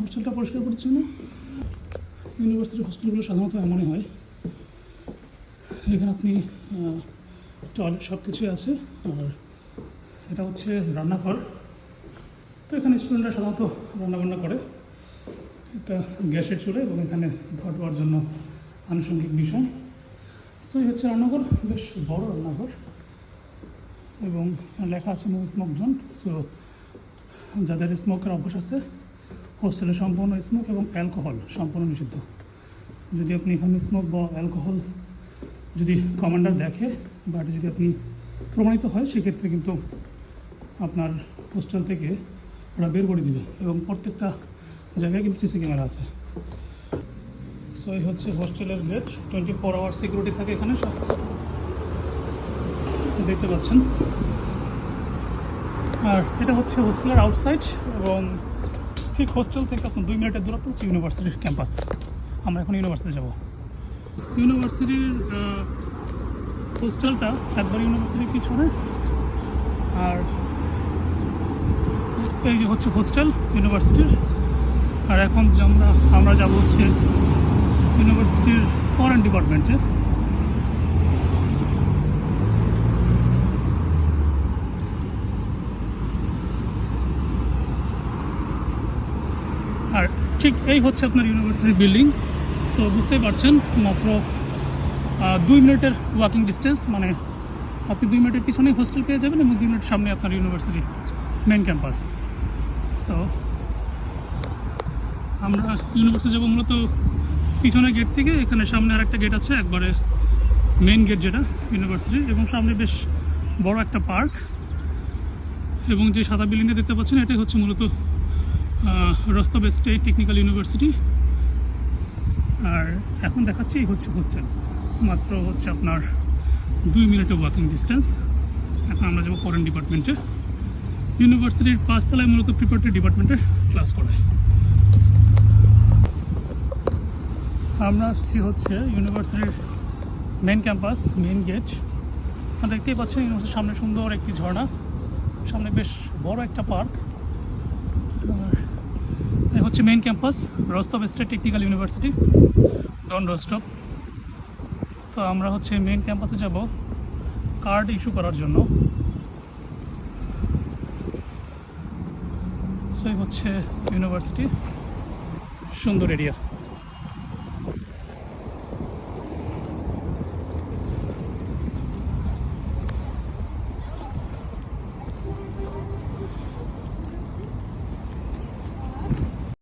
হোস্টেলটা পরিষ্কার পরিচ্ছন্ন। ইউনিভার্সিটির হোস্টেলগুলো সাধারণত এমনই হয়। এখানে আপনি টয়লেট সব কিছুই আছে। আর এটা হচ্ছে রান্নাঘর। তো এখানে স্টুডেন্টরা সাধারণত রান্নাবান্না করে। এটা গ্যাসের চুলা এবং এখানে ধোয়া দেওয়ার জন্য আনুষঙ্গিক বিষয়। সো এই হচ্ছে রান্নাঘর, বেশ বড় রান্নাঘর এবং লেখা আছে নো স্মোক জোন। সো যাদের স্মোকের অভ্যাস আছে হোস্টেলে সম্পূর্ণ স্মোক এবং অ্যালকোহল সম্পূর্ণ নিষিদ্ধ। যদি আপনি এখানে স্মোক বা অ্যালকোহল যদি কমান্ডার দেখে বা এটা যদি আপনি প্রমাণিত হয় সেক্ষেত্রে কিন্তু আপনার হোস্টেল থেকে ওরা বের করে দিবে এবং প্রত্যেকটা জায়গায় কিন্তু সিসি ক্যামেরা আছে। সো এই হচ্ছে হোস্টেলের গেট, 24 আওয়ার সিকিউরিটি থাকে এখানে, সব দেখতে পাচ্ছেন। আর এটা হচ্ছে হোস্টেলের আউটসাইড এবং ঠিক হোস্টেল থেকে আপনার 2 মিনিটের দূরত্ব হচ্ছে ইউনিভার্সিটির ক্যাম্পাস। আমরা এখন ইউনিভার্সিটি যাব। ইউনিভার্সিটির হোস্টেলটা একবার ইউনিভার্সিটির পিছনে, আর এই যে হচ্ছে হোস্টেল ইউনিভার্সিটির। আর এখন আমরা যাব হচ্ছে ইউনিভার্সিটির ফরেন ডিপার্টমেন্টে। আর ঠিক এই হচ্ছে আপনার ইউনিভার্সিটির বিল্ডিং। তো বুঝতেই পারছেন মাত্র 2 মিনিটের ওয়াকিং ডিস্টেন্স, মানে আপনি 2 মিনিটের পিছনেই হোস্টেল পেয়ে যাবেন এবং 2 মিনিট সামনে আপনার ইউনিভার্সিটি মেন ক্যাম্পাস। সো আমরা ইউনিভার্সিটি যাবো মূলত পিছনের গেট থেকে। এখানে সামনে আর একটা গেট আছে, একবারে মেন গেট যেটা ইউনিভার্সিটির, এবং সামনে বেশ বড় একটা পার্ক এবং যে সাদা বিল্ডিংটা দেখতে পাচ্ছেন এটাই হচ্ছে মূলত রস্তব স্টেট টেকনিক্যাল ইউনিভার্সিটি। আর এখন দেখাচ্ছি এই হচ্ছে হোস্টেল, মাত্র হচ্ছে আপনার 2 মিনিটের ওয়াকিং ডিস্টেন্স। এখন আমরা যাবো ফরেন ডিপার্টমেন্টে। ইউনিভার্সিটির 5 তলায় মূলত প্রিপারেটরি ডিপার্টমেন্টে ক্লাস করায়। আমরা আসছি হচ্ছে ইউনিভার্সিটির মেন ক্যাম্পাস, মেন গেট। দেখতেই পাচ্ছেন ইউনিভার্সিটির সামনে সুন্দর একটি ঝর্ণা, সামনে বেশ বড় একটা পার্ক। এই হচ্ছে main campus, Rostov state technical university, Don Rostov. তো আমরা হচ্ছে মেন ক্যাম্পাসে যাব কার্ড ইস্যু করার জন্য। সেই হচ্ছে ইউনিভার্সিটি, সুন্দর এরিয়া।